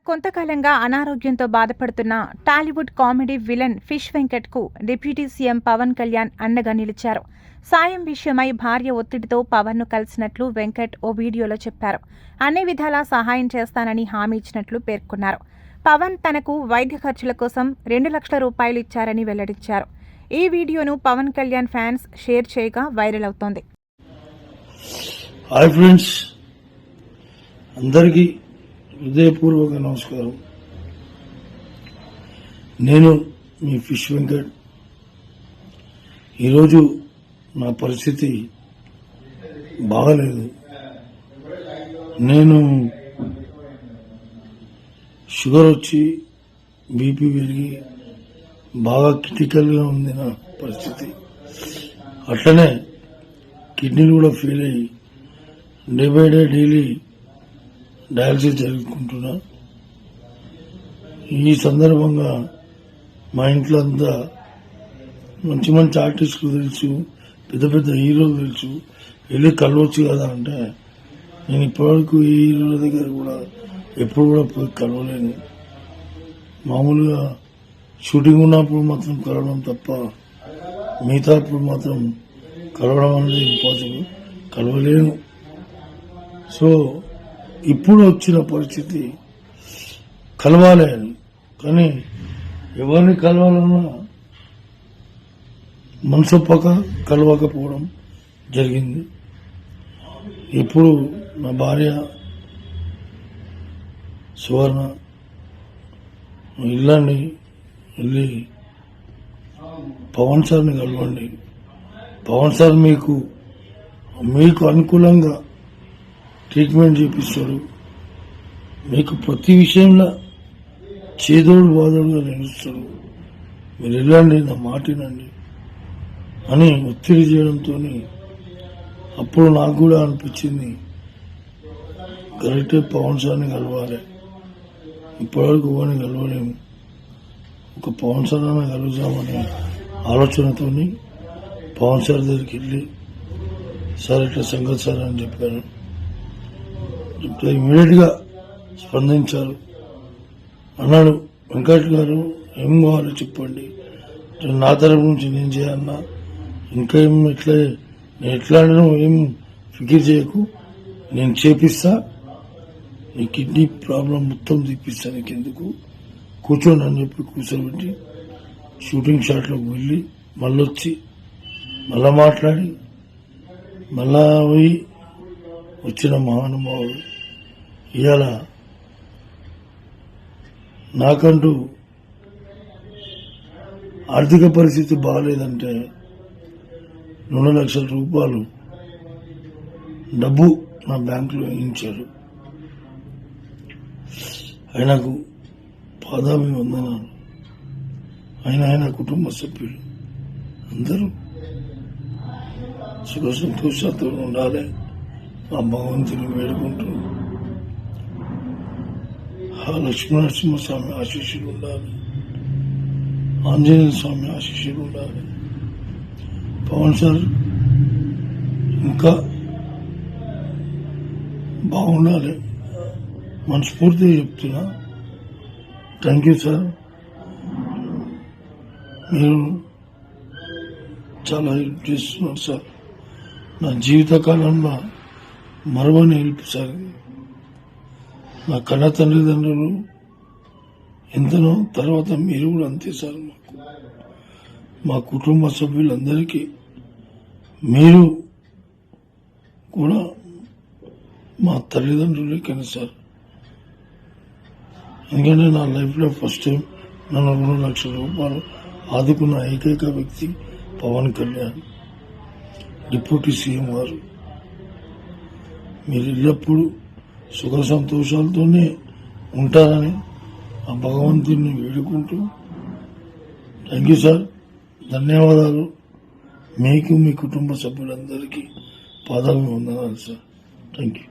కొంతకాలంగా అనారోగ్యంతో బాధపడుతున్న టాలీవుడ్ కామెడీ విలన్ ఫిష్ వెంకట్కు డిప్యూటీ సీఎం పవన్ కళ్యాణ్ అండగా నిలిచారు. సాయం విషయమై భార్య ఒత్తిడితో పవన్ను కలిసినట్లు వెంకట్ ఓ వీడియోలో చెప్పారు. అన్ని విధాలా సహాయం చేస్తానని హామీ ఇచ్చినట్లు పేర్కొన్నారు. పవన్ తనకు వైద్య ఖర్చుల కోసం 2 లక్షల రూపాయలు ఇచ్చారని వెల్లడించారు. ఈ వీడియోను పవన్ కళ్యాణ్ ఫ్యాన్స్ షేర్ చేయగా వైరల్ అవుతోంది. హాయ్ ఫ్రెండ్స్, అందరికీ హృదయపూర్వక నమస్కారం. నేను మీ ఫిష్ వెంకట్. ఈరోజు నా పరిస్థితి బాగలేదు. నేను షుగర్ వచ్చి బీపీ పెరిగి బాగా క్రిటికల్గా ఉంది నా పరిస్థితి. అట్లనే కిడ్నీలు కూడా ఫెయిల్ అయ్యి day by day daily dialysis జరుపుకుంటున్నా. ఈ సందర్భంగా మా ఇంట్లో అంతా మంచి మంచి ఆర్టిస్టులు తెలుసు, పెద్ద పెద్ద హీరోలు తెలుసు, వెళ్ళి కలవచ్చు కదా అంటే నేను ఇప్పటివరకు ఈ హీరోల దగ్గర కూడా ఎప్పుడు కూడా పోయి కలవలేను. మామూలుగా షూటింగ్ ఉన్నప్పుడు మాత్రం కలవడం తప్ప మిగతా అప్పుడు మాత్రం కలవడం అనేది ఇంపాసిబుల్, కలవలేను. సో ఇప్పుడు వచ్చిన పరిస్థితి కలవాలి అని, కానీ ఎవరిని కలవాలన్నా మనసొప్పక కలవకపోవడం జరిగింది. ఇప్పుడు నా భార్య సువర్ణ వెళ్ళండి, వెళ్ళి పవన్ సార్ని కలవండి, పవన్ సార్ మీకు అనుకూలంగా ట్రీట్మెంట్ చేపిస్తాడు, మీకు ప్రతి విషయంలో చేదోడు బాదోడుగా నిలుస్తాడు, మీరు వెళ్ళండి, నా మాటినండి అని ఒత్తిడి చేయడంతో అప్పుడు నాకు కూడా అనిపించింది కరెక్టే, పవన్ సార్ని కలవాలి. ఇప్పటివరకు ఎవరిని కలవలేము, ఒక పవన్ సార్ అన్న కలుగుతామనే ఆలోచనతో పవన్ సార్ దగ్గరికి వెళ్ళి సార్ ఇట్లా సంగతి సార్ అని చెప్పాను. చెప్తే ఇమీడియట్ గా స్పందించారు. అన్నాడు, వెంకట్ గారు ఏం కావాలో చెప్పండి, నా తరపు నుంచి నేను చేయాలన్నా, ఇంకా ఏం నేను ఎట్లా ఏం ఫికిర్ చేయకు, నేను చేపిస్తా, నీ కిడ్నీ ప్రాబ్లం మొత్తం తీపిస్తా, నీకు ఎందుకు కూర్చోండి అని చెప్పి కూర్చోబెట్టి షూటింగ్ షాట్లోకి వెళ్ళి మళ్ళొచ్చి మళ్ళా మాట్లాడి మళ్ళా పోయి వచ్చిన మహానుభావుడు. ఇవాళ నాకంటూ ఆర్థిక పరిస్థితి బాగాలేదంటే 2 లక్షల రూపాయలు డబ్బు నా బ్యాంకులో వేయించారు. ఆయనకు పాదాభివందనాలు. ఆయన కుటుంబ సభ్యులు అందరూ సుఖ సంతోషాలతో ఉండాలి, ఆ భగవంతుని వేడుకుంటూ ఆ లక్ష్మీనరసింహస్వామి ఆశీస్సులు ఉండాలి, ఆంజనేయ స్వామి ఆశీస్సులు ఉండాలి. పవన్ సార్ ఇంకా బాగుండాలి మనస్ఫూర్తిగా చెప్తున్నా. థ్యాంక్ యూ సార్, మీరు చాలా హెల్ప్ చేస్తున్నారు సార్. నా జీవితకాలంలో మరవని హెల్ప్ సార్. నా కన్న తల్లిదండ్రులు ఎంతనో, తర్వాత మీరు కూడా అంతే సార్. మా కుటుంబ సభ్యులందరికీ మీరు కూడా మా తల్లిదండ్రులే కానీ సార్. ఎందుకంటే నా లైఫ్లో ఫస్ట్ టైం నన్ను 2 లక్షల రూపాయలు ఆదుకున్న ఏకైక వ్యక్తి పవన్ కళ్యాణ్, డిప్యూటీ సీఎం గారు. మీరు ఎల్లప్పుడూ సుఖ సంతోషాలతోనే ఉంటారని ఆ భగవంతుని వేడుకుంటూ థ్యాంక్ యూ సార్, ధన్యవాదాలు. మీకు మీ కుటుంబ సభ్యులందరికీ పాదాభివందనాలు సార్. Thank you.